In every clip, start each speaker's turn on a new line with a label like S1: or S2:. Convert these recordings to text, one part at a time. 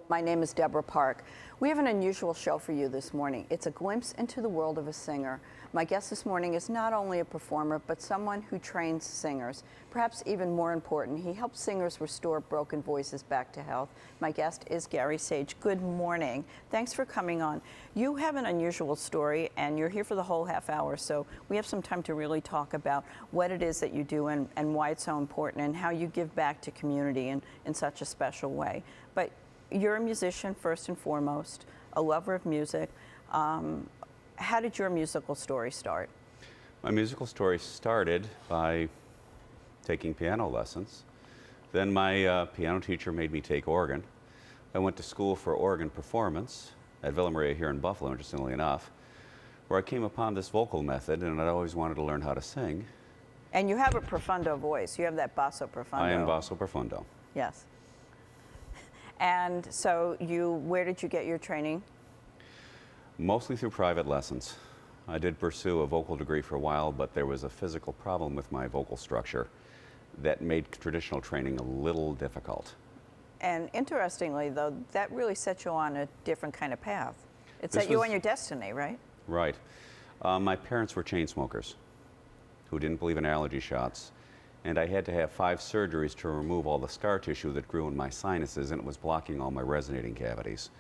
S1: My name is Deborah Park. We have an unusual show for you this morning. It's a glimpse into the world of a singer. My guest this morning is not only a performer, but someone who trains singers. Perhaps even more important, he helps singers restore broken voices back to health. My guest is Gary Sage. Good morning. Thanks for coming on. You have an unusual story, and you're here for the whole half hour, so we have some time to really talk about what it is that you do and why it's so important and how you give back to community in such a special way. But you're a musician first and foremost, a lover of music. How did your musical story start?
S2: My musical story started by taking piano lessons. Then my piano teacher made me take organ. I went to school for organ performance at Villa Maria here in Buffalo, interestingly enough, where I came upon this vocal method, and I'd always wanted to learn how to sing.
S1: And you have a profundo voice. You have that basso profundo.
S2: I am basso profundo.
S1: Yes. And so where did you get your training?
S2: Mostly through private lessons. I did pursue a vocal degree for a while, but there was a physical problem with my vocal structure that made traditional training a little difficult. And
S1: interestingly, though, that really set you on a different kind of path. It set you on your destiny, right?
S2: Right. My parents were chain smokers who didn't believe in allergy shots. And I had to have 5 surgeries to remove all the scar tissue that grew in my sinuses, and it was blocking all my resonating cavities.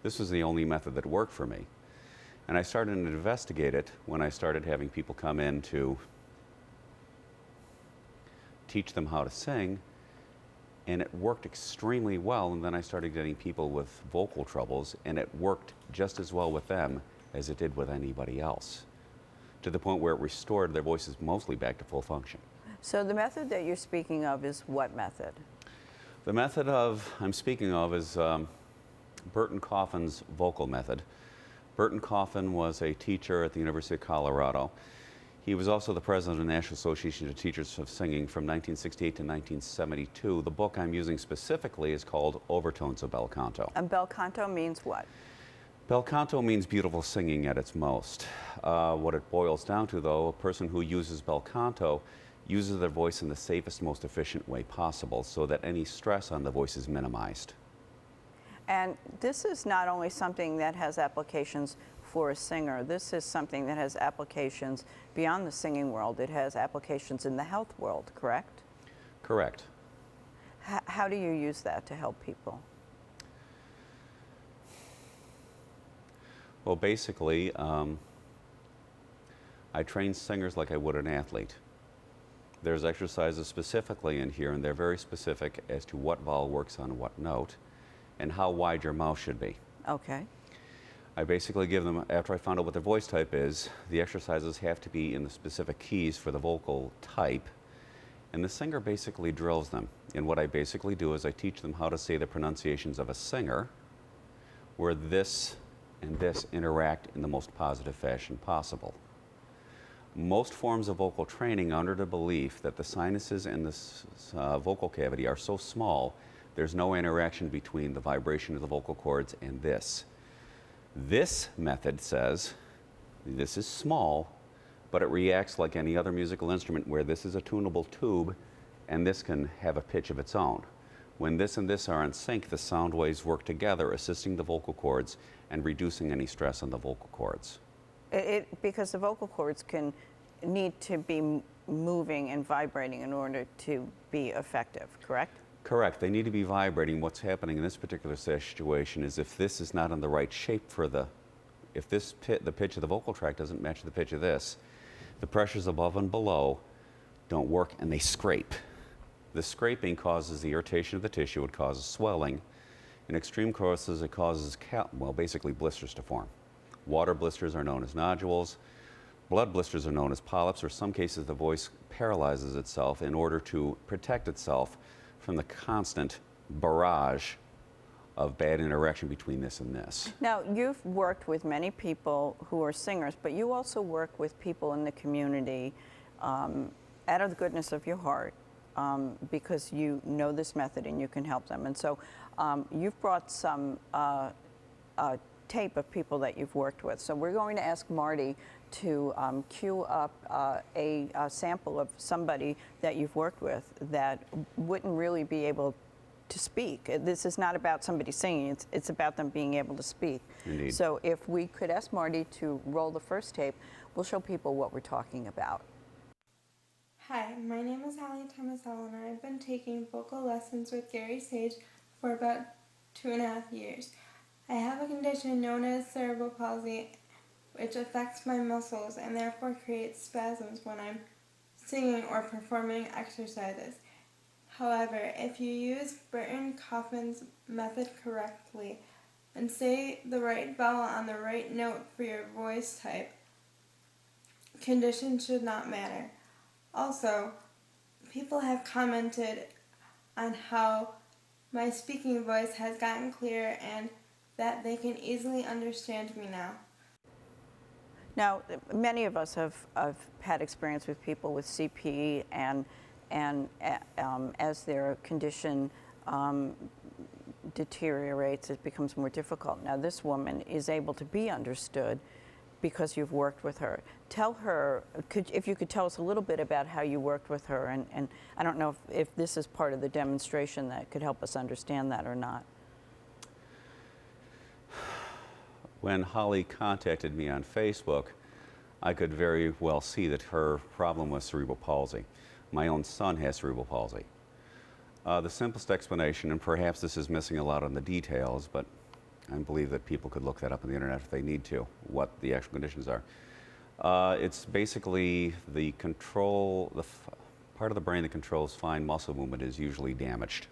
S2: This was the only method that worked for me. And I started to investigate it when I started having people come in to teach them how to sing, and it worked extremely well. And then I started getting people with vocal troubles, and it worked just as well with them as it did with anybody else, to the point where it restored their voices mostly back to full function.
S1: So the method that you're speaking of is what method?
S2: The method I'm speaking of is Burton Coffin's vocal method. Burton Coffin was a teacher at the University of Colorado. He was also the president of the National Association of Teachers of Singing from 1968 to 1972. The book I'm using specifically is called Overtones of Bel Canto.
S1: And bel canto means what?
S2: Bel canto means beautiful singing at its most. What it boils down to, though, a person who uses bel canto uses their voice in the safest, most efficient way possible so that any stress on the voice is minimized.
S1: And this is not only something that has applications for a singer, this is something that has applications beyond the singing world. It has applications in the health world, correct?
S2: Correct.
S1: How do you use that to help people?
S2: Well, basically, I train singers like I would an athlete. There's exercises specifically in here, and they're very specific as to what vowel works on what note and how wide your mouth should be.
S1: Okay.
S2: I basically give them, after I found out what their voice type is, the exercises have to be in the specific keys for the vocal type, and the singer basically drills them. And what I basically do is I teach them how to say the pronunciations of a singer, where this and this interact in the most positive fashion possible. Most forms of vocal training are under the belief that the sinuses and the vocal cavity are so small, there's no interaction between the vibration of the vocal cords and this. This method says this is small, but it reacts like any other musical instrument, where this is a tunable tube and this can have a pitch of its own. When this and this are in sync, the sound waves work together, assisting the vocal cords and reducing any stress on the vocal cords.
S1: Because the vocal cords need to be moving and vibrating in order to be effective, correct?
S2: Correct. They need to be vibrating. What's happening in this particular situation is if this is not in the right shape for the pitch of the vocal tract doesn't match the pitch of this, the pressures above and below don't work, and they scrape. The scraping causes the irritation of the tissue. It causes swelling. In extreme cases, it causes, basically blisters to form. Water blisters are known as nodules. Blood blisters are known as polyps, or in some cases the voice paralyzes itself in order to protect itself from the constant barrage of bad interaction between this and this.
S1: Now, you've worked with many people who are singers, but you also work with people in the community out of the goodness of your heart, because you know this method and you can help them. And so you've brought some tape of people that you've worked with. So we're going to ask Marty to cue up a sample of somebody that you've worked with that wouldn't really be able to speak. This is not about somebody singing, it's about them being able to speak.
S2: Indeed.
S1: So if we could ask Marty to roll the first tape, we'll show people what we're talking about.
S3: Hi, my name is Hallie Tomasello, and I've been taking vocal lessons with Gary Sage for about 2.5 years. I have a condition known as cerebral palsy, which affects my muscles and therefore creates spasms when I'm singing or performing exercises. However, if you use Burton Coffin's method correctly and say the right vowel on the right note for your voice type, conditions should not matter. Also, people have commented on how my speaking voice has gotten clearer and that they can easily understand me now.
S1: Now, many of us have had experience with people with CP, and as their condition deteriorates, it becomes more difficult. Now, this woman is able to be understood because you've worked with her. Tell her, if you could tell us a little bit about how you worked with her, and I don't know if this is part of the demonstration that could help us understand that or not.
S2: When Holly contacted me on Facebook, I could very well see that her problem was cerebral palsy. My own son has cerebral palsy. The simplest explanation, and perhaps this is missing a lot on the details, but I believe that people could look that up on the internet if they need to, what the actual conditions are. It's basically the control, part of the brain that controls fine muscle movement is usually damaged.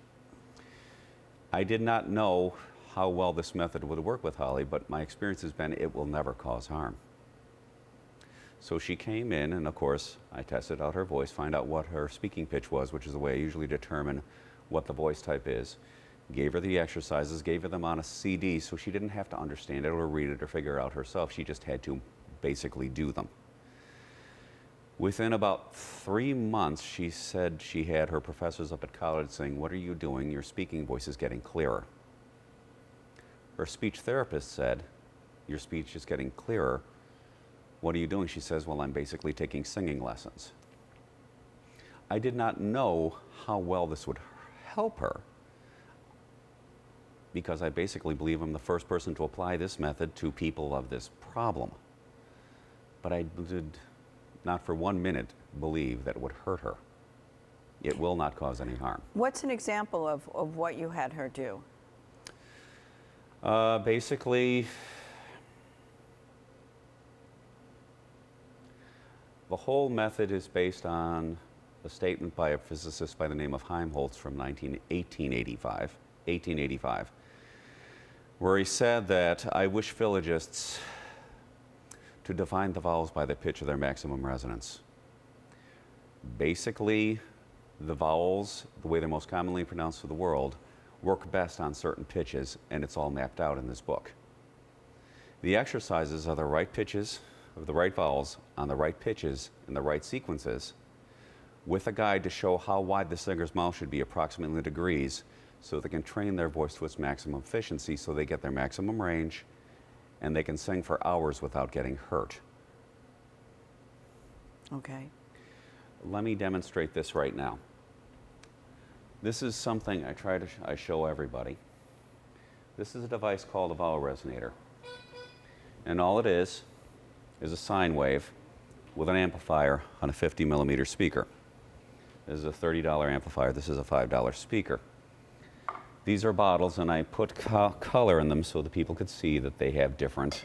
S2: I did not know how well this method would work with Holly, but my experience has been it will never cause harm. So she came in, and of course, I tested out her voice, find out what her speaking pitch was, which is the way I usually determine what the voice type is. Gave her the exercises, gave her them on a CD, so she didn't have to understand it or read it or figure it out herself. She just had to basically do them. Within about 3 months, she said she had her professors up at college saying, "What are you doing? Your speaking voice is getting clearer." Her speech therapist said, "Your speech is getting clearer. What are you doing?" She says, "Well, I'm basically taking singing lessons." I did not know how well this would help her, because I basically believe I'm the first person to apply this method to people of this problem. But I did not for 1 minute believe that it would hurt her. It will not cause any harm.
S1: What's an example of what you had her do?
S2: Basically, the whole method is based on a statement by a physicist by the name of Helmholtz from 1885, where he said that I wish phyllogists to define the vowels by the pitch of their maximum resonance. Basically, the vowels, the way they're most commonly pronounced in the world, work best on certain pitches, and it's all mapped out in this book. The exercises are the right pitches of the right vowels on the right pitches in the right sequences, with a guide to show how wide the singer's mouth should be approximately in degrees, so they can train their voice to its maximum efficiency so they get their maximum range and they can sing for hours without getting hurt.
S1: Okay.
S2: Let me demonstrate this right now. This is something I show everybody. This is a device called a vowel resonator. And all it is a sine wave with an amplifier on a 50 millimeter speaker. This is a $30 amplifier. This is a $5 speaker. These are bottles, and I put color in them so that people could see that they have different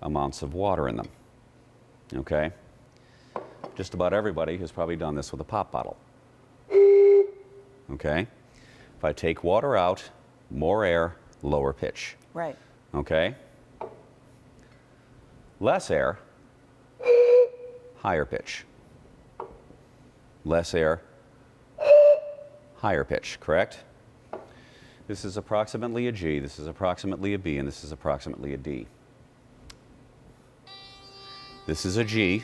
S2: amounts of water in them. Okay? Just about everybody has probably done this with a pop bottle. Okay? If I take water out, more air, lower pitch.
S1: Right.
S2: Okay? Less air, higher pitch. Less air, higher pitch, correct? This is approximately a G, this is approximately a B, and this is approximately a D. This is a G.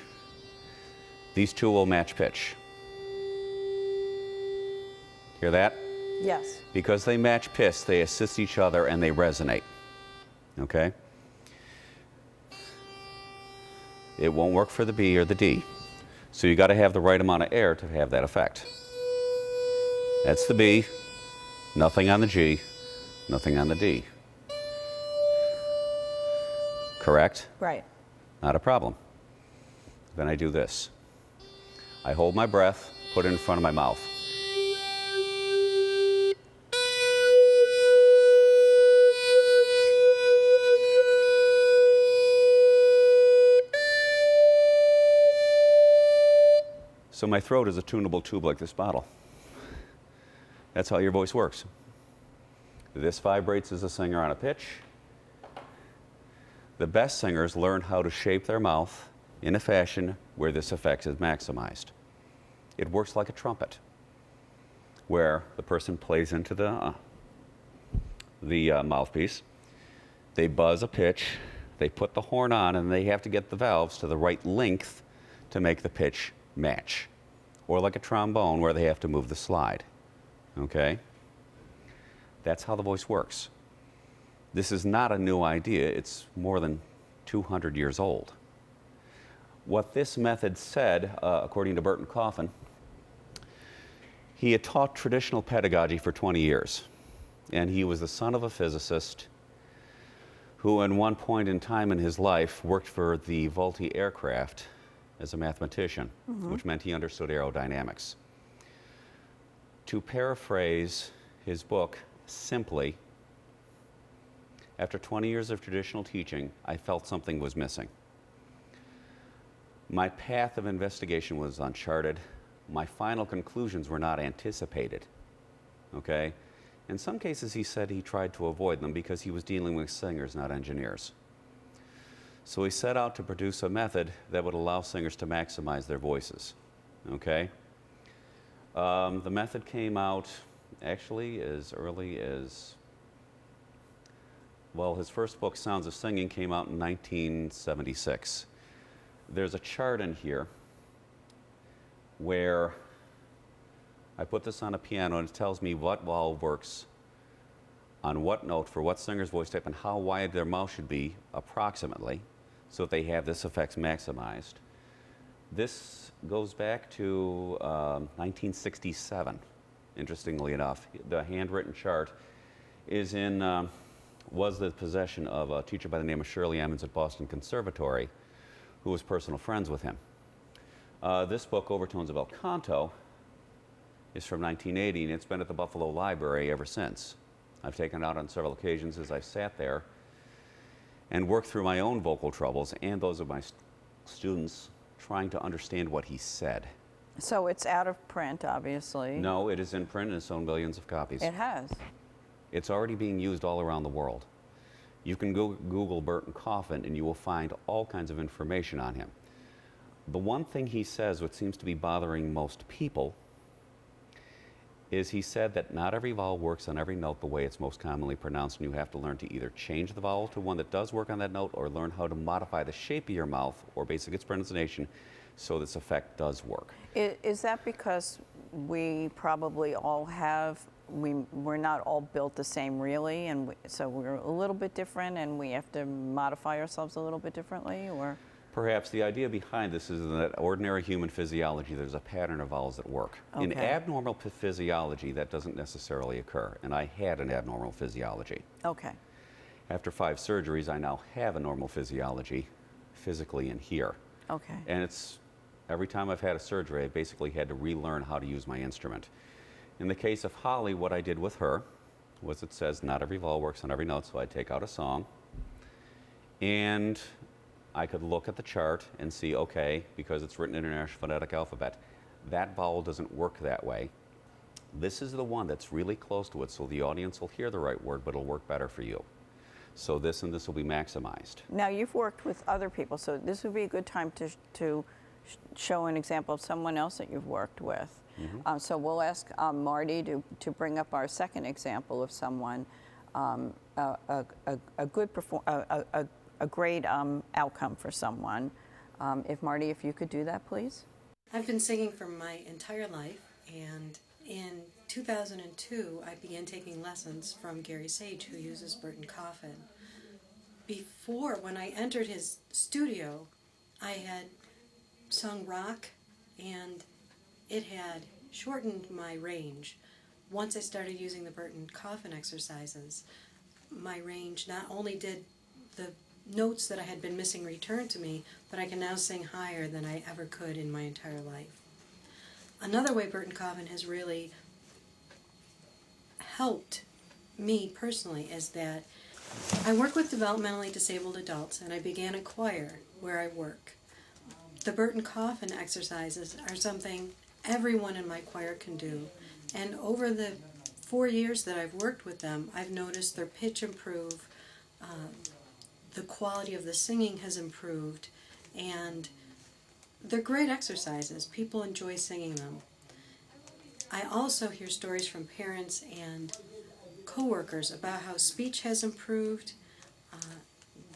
S2: These two will match pitch. Hear that?
S1: Yes.
S2: Because they match pitch, they assist each other and they resonate. Okay? It won't work for the B or the D. So you got to have the right amount of air to have that effect. That's the B. Nothing on the G. Nothing on the D. Correct?
S1: Right.
S2: Not a problem. Then I do this. I hold my breath, put it in front of my mouth. So my throat is a tunable tube like this bottle. That's how your voice works. This vibrates as a singer on a pitch. The best singers learn how to shape their mouth in a fashion where this effect is maximized. It works like a trumpet, where the person plays into the mouthpiece. They buzz a pitch, they put the horn on, and they have to get the valves to the right length to make the pitch match. Or like a trombone, where they have to move the slide. Okay? That's how the voice works. This is not a new idea. It's more than 200 years old. What this method said, according to Burton Coffin, he had taught traditional pedagogy for 20 years. And he was the son of a physicist who, at one point in time in his life, worked for the Vultee aircraft as a mathematician, which meant he understood aerodynamics. To paraphrase his book simply, after 20 years of traditional teaching, I felt something was missing. My path of investigation was uncharted. My final conclusions were not anticipated. Okay? In some cases, he said he tried to avoid them because he was dealing with singers, not engineers. So he set out to produce a method that would allow singers to maximize their voices. Okay? The method came out actually as early as, well, his first book, Sounds of Singing, came out in 1976. There's a chart in here where I put this on a piano and it tells me what valve works on what note for what singer's voice type and how wide their mouth should be approximately so that they have this effect maximized. This goes back to 1967, interestingly enough. The handwritten chart is was the possession of a teacher by the name of Shirley Emmons at Boston Conservatory, who was personal friends with him. This book, Overtones of El Canto, is from 1980, and it's been at the Buffalo Library ever since. I've taken it out on several occasions as I've sat there and worked through my own vocal troubles and those of my students, trying to understand what he said.
S1: So it's out of print, obviously.
S2: No, it is in print and it's sold millions of copies.
S1: It has.
S2: It's already being used all around the world. You can go Google Burton Coffin and you will find all kinds of information on him. The one thing he says, what seems to be bothering most people, is he said that not every vowel works on every note the way it's most commonly pronounced, and you have to learn to either change the vowel to one that does work on that note or learn how to modify the shape of your mouth or basic its pronunciation so this effect does work.
S1: Is that because we probably all have, we're not all built the same really, and so we're a little bit different and we have to modify ourselves a little bit differently, or?
S2: Perhaps the idea behind this is that ordinary human physiology, there's a pattern of vowels that work.
S1: Okay.
S2: In abnormal physiology, that doesn't necessarily occur, and I had an abnormal physiology.
S1: Okay.
S2: After 5 surgeries, I now have a normal physiology physically in here.
S1: Okay.
S2: And it's, every time I've had a surgery, I basically had to relearn how to use my instrument. In the case of Holly, what I did with her was it says not every vowel works on every note, so I take out a song, and I could look at the chart and see, okay, because it's written in International Phonetic Alphabet, that vowel doesn't work that way. This is the one that's really close to it, so the audience will hear the right word, but it'll work better for you. So this and this will be maximized.
S1: Now, you've worked with other people, so this would be a good time to show an example of someone else that you've worked with. Mm-hmm. So we'll ask Marty to bring up our second example of someone, a great outcome for someone. If Marty, if you could do that, please.
S4: I've been singing for my entire life, and in 2002 I began taking lessons from Gary Sage, who uses Burton Coffin. Before, when I entered his studio, I had sung rock, and it had shortened my range, once I started using the Burton Coffin exercises, my range, not only did the notes that I had been missing return to me, but I can now sing higher than I ever could in my entire life. Another way Burton Coffin has really helped me personally is that I work with developmentally disabled adults, and I began a choir where I work. The Burton Coffin exercises are something everyone in my choir can do, and over the 4 years that I've worked with them, I've noticed their pitch improve, the quality of the singing has improved, and they're great exercises. People enjoy singing them. I also hear stories from parents and coworkers about how speech has improved,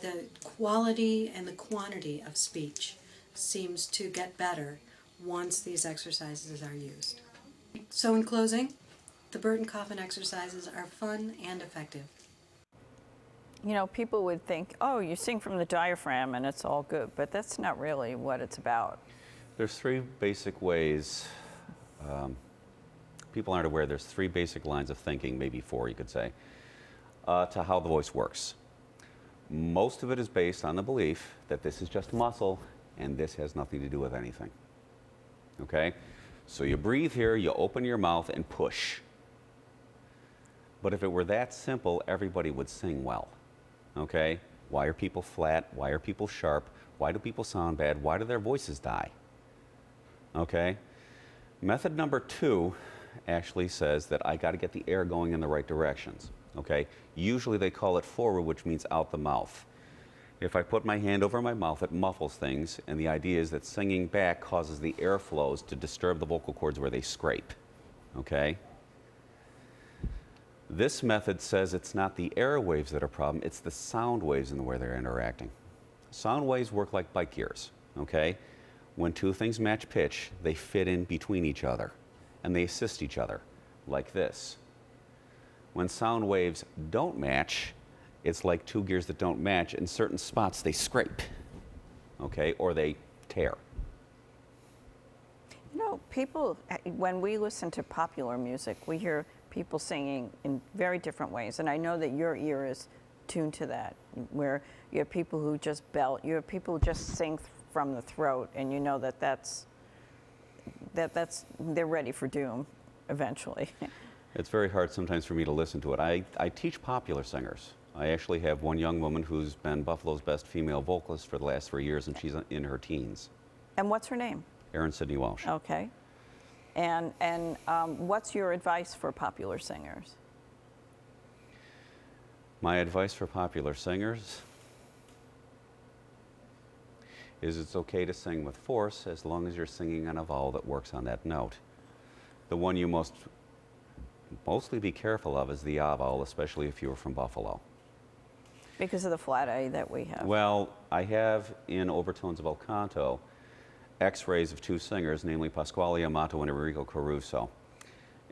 S4: the quality and the quantity of speech seems to get better once these exercises are used. So in closing, the Burton Coffin exercises are fun and effective.
S1: You know, people would think, oh, you sing from the diaphragm and it's all good, but that's not really what it's about.
S2: There's three basic ways. People aren't aware there's three basic lines of thinking, maybe four you could say, to how the voice works. Most of it is based on the belief that this is just muscle and this has nothing to do with anything. Okay? So you breathe here, you open your mouth and push. But if it were that simple, everybody would sing well. Okay? Why are people flat? Why are people sharp? Why do people sound bad? Why do their voices die? Okay? Method number 2 actually says that I got to get the air going in the right directions. Okay? Usually they call it forward, which means out the mouth. If I put my hand over my mouth, it muffles things, and the idea is that singing back causes the airflows to disturb the vocal cords where they scrape. Okay? This method says it's not the air waves that are a problem, it's the sound waves and where they're interacting. Sound waves work like bike gears. Okay? When two things match pitch, they fit in between each other, and they assist each other, like this. When sound waves don't match, it's like two gears that don't match. In certain spots, they scrape, okay, or they tear.
S1: You know, people, when we listen to popular music, we hear people singing in very different ways, and I know that your ear is tuned to that, where you have people who just belt, you have people who just sing from the throat, and you know that's they're ready for doom eventually.
S2: It's very hard sometimes for me to listen to it. I teach popular singers. I actually have one young woman who's been Buffalo's best female vocalist for the last 3 years, and she's in her teens.
S1: And what's her name?
S2: Erin Sidney Walsh.
S1: Okay. And what's your advice for popular singers?
S2: My advice for popular singers is it's okay to sing with force as long as you're singing on a vowel that works on that note. The one you mostly be careful of is the ah vowel, especially if you're from Buffalo.
S1: Because of the flat A that we have.
S2: Well, I have in Overtones of El Canto x-rays of two singers, namely Pasquale Amato and Enrico Caruso.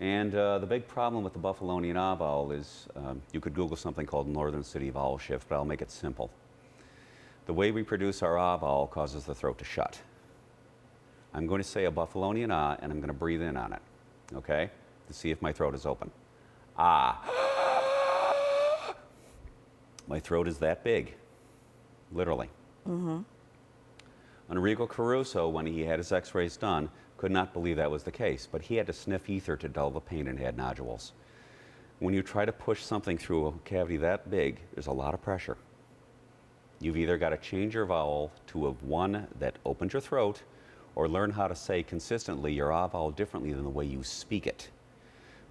S2: And the big problem with the Buffalonian ah vowel is you could Google something called Northern City Vowel Shift, but I'll make it simple. The way we produce our ah vowel causes the throat to shut. I'm going to say a Buffalonian ah, and I'm going to breathe in on it, okay, to see if my throat is open. Ah. My throat is that big, literally. Mm-hmm. Enrico Caruso, when he had his x-rays done, could not believe that was the case, but he had to sniff ether to dull the pain and had nodules. When you try to push something through a cavity that big, there's a lot of pressure. You've either got to change your vowel to one that opens your throat, or learn how to say consistently your ah vowel differently than the way you speak it.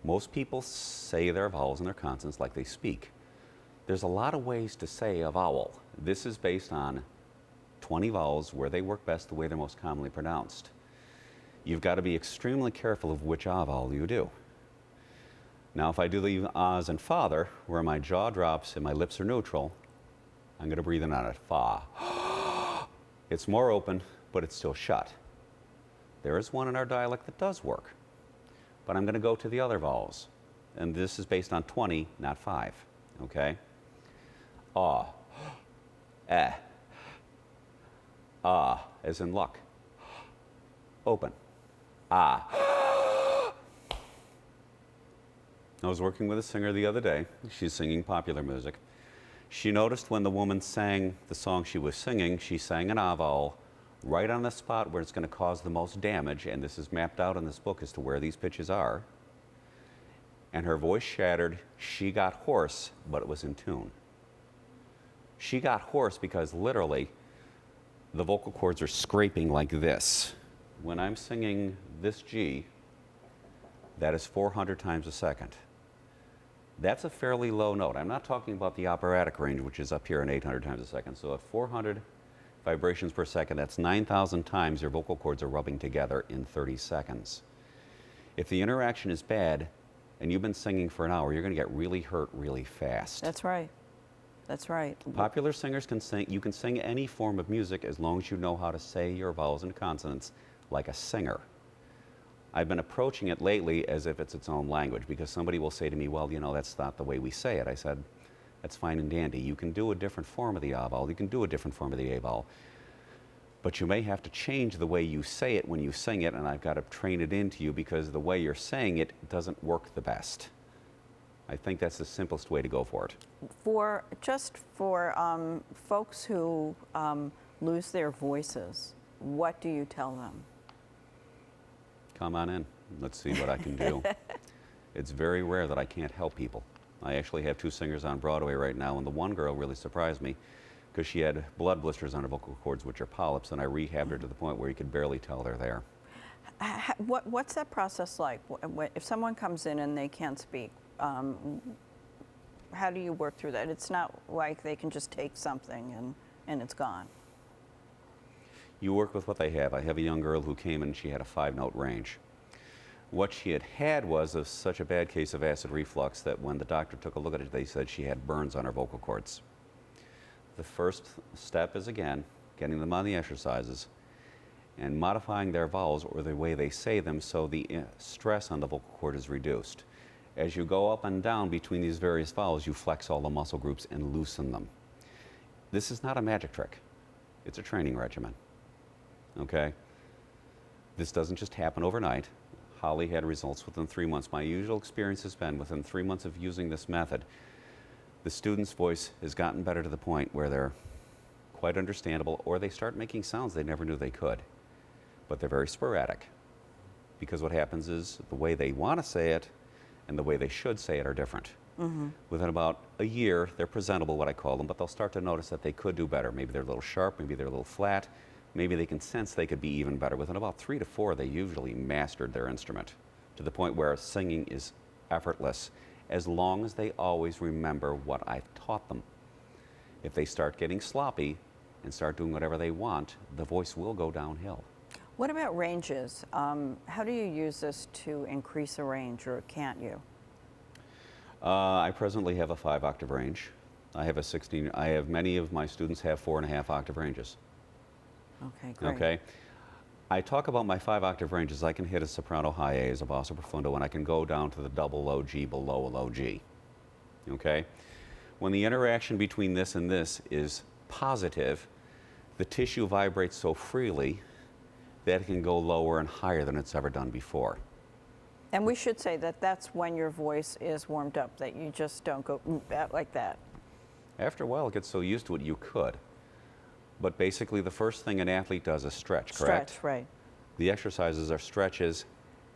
S2: Most people say their vowels and their consonants like they speak. There's a lot of ways to say a vowel. This is based on 20 vowels where they work best, the way they're most commonly pronounced. You've got to be extremely careful of which ah vowel you do. Now, if I do the ahs and father, where my jaw drops and my lips are neutral, I'm going to breathe in on it. Fa. It's more open, but it's still shut. There is one in our dialect that does work. But I'm going to go to the other vowels. And this is based on 20, not 5. Okay? Ah. Eh. Ah, as in luck. Open. Ah. I was working with a singer the other day. She's singing popular music. She noticed when the woman sang the song she was singing, she sang an A vowel right on the spot where it's going to cause the most damage, and this is mapped out in this book as to where these pitches are. And her voice shattered. She got hoarse, but it was in tune. She got hoarse because literally the vocal cords are scraping like this. When I'm singing this G, that is 400 times a second. That's a fairly low note. I'm not talking about the operatic range, which is up here in 800 times a second. So at 400 vibrations per second, that's 9,000 times your vocal cords are rubbing together in 30 seconds. If the interaction is bad and you've been singing for an hour, you're going to get really hurt really fast.
S1: That's right. That's right.
S2: Popular singers can sing. You can sing any form of music as long as you know how to say your vowels and consonants like a singer. I've been approaching it lately as if it's its own language, because somebody will say to me, well, you know, that's not the way we say it. I said, that's fine and dandy. You can do a different form of the A vowel. You can do a different form of the A vowel. But you may have to change the way you say it when you sing it, and I've got to train it into you because the way you're saying it doesn't work the best. I think that's the simplest way to go for it.
S1: For folks who lose their voices, what do you tell them?
S2: Come on in. Let's see what I can do. It's very rare that I can't help people. I actually have 2 singers on Broadway right now, and the one girl really surprised me because she had blood blisters on her vocal cords, which are polyps, and I rehabbed her to the point where you could barely tell they're there.
S1: What's that process like? If someone comes in and they can't speak, how do you work through that? It's not like they can just take something and it's gone.
S2: You work with what they have. I have a young girl who came in and she had a 5-note range. What she had was such a bad case of acid reflux that when the doctor took a look at it, they said she had burns on her vocal cords. The first step is, again, getting them on the exercises and modifying their vowels or the way they say them so the stress on the vocal cord is reduced. As you go up and down between these various vowels, you flex all the muscle groups and loosen them. This is not a magic trick. It's a training regimen. Okay? This doesn't just happen overnight. Holly had results within 3 months. My usual experience has been within 3 months of using this method, the student's voice has gotten better to the point where they're quite understandable, or they start making sounds they never knew they could. But they're very sporadic, because what happens is the way they want to say it and the way they should say it are different. Mm-hmm. Within about a year, they're presentable, what I call them, but they'll start to notice that they could do better. Maybe they're a little sharp, maybe they're a little flat, maybe they can sense they could be even better. Within about 3 to 4, they usually mastered their instrument to the point where singing is effortless, as long as they always remember what I've taught them. If they start getting sloppy and start doing whatever they want, the voice will go downhill.
S1: What about ranges? How do you use this to increase a range, or can't you?
S2: I presently have a 5-octave range. I have a 16. I have many of my students have 4.5-octave ranges.
S1: Okay, great.
S2: Okay. I talk about my 5-octave ranges. I can hit a soprano high A as a basso profundo, and I can go down to the double low G below a low G. Okay. When the interaction between this and this is positive, the tissue vibrates so freely that it can go lower and higher than it's ever done before.
S1: And we should say that that's when your voice is warmed up, that you just don't go like that.
S2: After a while, it gets so used to it, you could. But basically, the first thing an athlete does is stretch, correct?
S1: Stretch, right.
S2: The exercises are stretches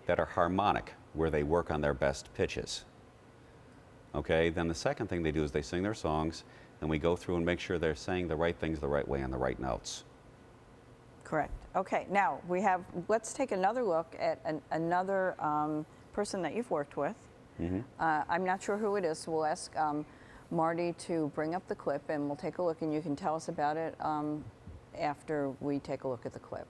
S2: that are harmonic, where they work on their best pitches. Okay, then the second thing they do is they sing their songs, and we go through and make sure they're saying the right things the right way on the right notes.
S1: Correct. Okay, now let's take another look at another person that you've worked with. Mm-hmm. I'm not sure who it is, so we'll ask Marty to bring up the clip, and we'll take a look, and you can tell us about it after we take a look at the clip.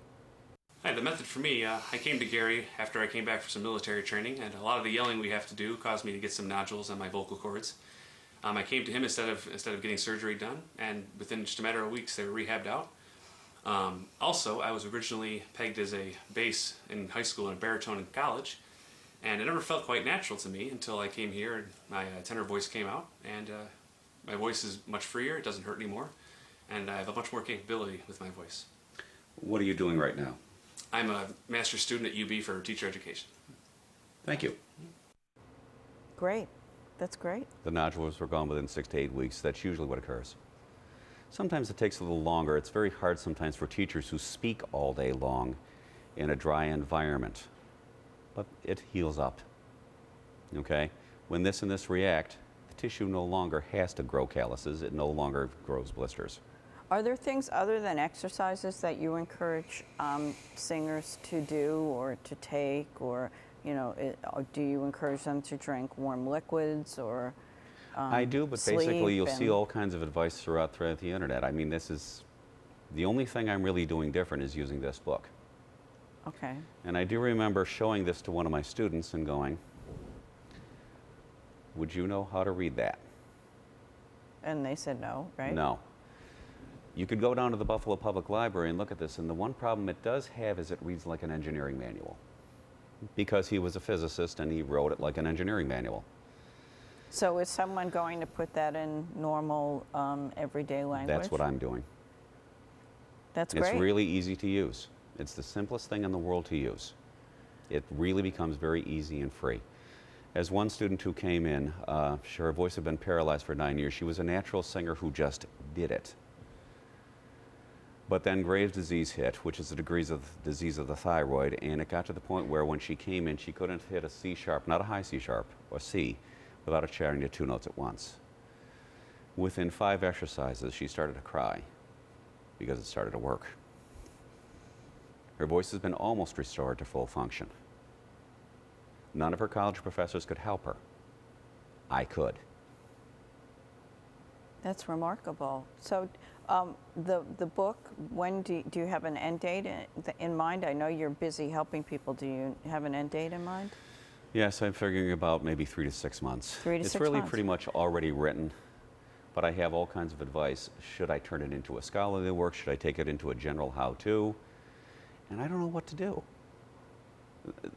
S5: Hi, the method for me, I came to Gary after I came back from some military training, and a lot of the yelling we have to do caused me to get some nodules on my vocal cords. I came to him instead of getting surgery done, and within just a matter of weeks they were rehabbed out. Also, I was originally pegged as a bass in high school and a baritone in college, and it never felt quite natural to me until I came here and my tenor voice came out, and my voice is much freer, it doesn't hurt anymore, and I have a much more capability with my voice.
S2: What are you doing right now?
S5: I'm a master's student at UB for teacher education.
S2: Thank you.
S1: Great. That's great.
S2: The nodules were gone within 6 to 8 weeks. That's usually what occurs. Sometimes it takes a little longer. It's very hard sometimes for teachers who speak all day long in a dry environment, but it heals up, okay? When this and this react, the tissue no longer has to grow calluses. It no longer grows blisters.
S1: Are there things other than exercises that you encourage singers to do or to take, or or do you encourage them to drink warm liquids or
S2: I do, but
S1: sleep
S2: basically you'll see all kinds of advice throughout the internet. I mean, this is the only thing I'm really doing different is using this book.
S1: Okay.
S2: And I do remember showing this to one of my students and going, would you know how to read that?
S1: And they said no, right?
S2: No. You could go down to the Buffalo Public Library and look at this, and the one problem it does have is it reads like an engineering manual, because he was a physicist and he wrote it like an engineering manual.
S1: So is someone going to put that in normal, everyday language?
S2: That's what I'm doing.
S1: That's great.
S2: It's really easy to use. It's the simplest thing in the world to use. It really becomes very easy and free. As one student who came in, her voice had been paralyzed for 9 years. She was a natural singer who just did it. But then Graves' disease hit, which is a disease of the thyroid, and it got to the point where when she came in, she couldn't hit a C sharp, not a high C sharp, or C, without chanting to 2 notes at once. Within 5 exercises, she started to cry because it started to work. Her voice has been almost restored to full function. None of her college professors could help her. I could.
S1: That's remarkable. So the book, when do you have an end date in mind? I know you're busy helping people. Do you have an end date in mind?
S2: Yes, I'm figuring about maybe 3 to 6 months.
S1: 3 to 6 months.
S2: It's really pretty much already written, but I have all kinds of advice. Should I turn it into a scholarly work? Should I take it into a general how-to? And I don't know what to do.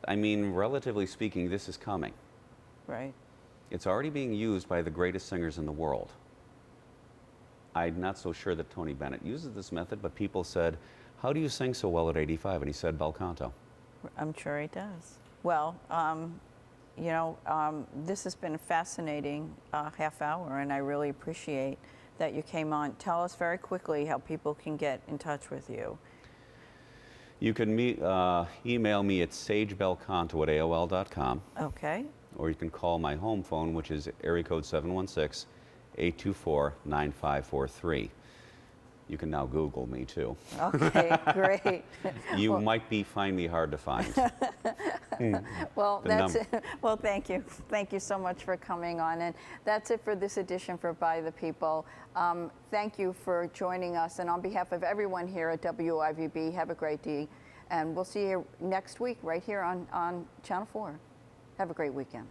S2: I mean, relatively speaking, this is coming.
S1: Right.
S2: It's already being used by the greatest singers in the world. I'm not so sure that Tony Bennett uses this method, but people said, how do you sing so well at 85? And he said, bel canto.
S1: I'm sure he does. Well, this has been a fascinating half hour, and I really appreciate that you came on. Tell us very quickly how people can get in touch with you.
S2: You can email me at sagebelcanto@aol.com.
S1: Okay.
S2: Or you can call my home phone, which is area code 716-824-9543. You can now Google me, too.
S1: Okay, great.
S2: You might find me hard to find.
S1: Well, that's it. Well, thank you. Thank you so much for coming on. And that's it for this edition for By the People. Thank you for joining us. And on behalf of everyone here at WIVB, have a great day. And we'll see you next week right here on Channel 4. Have a great weekend.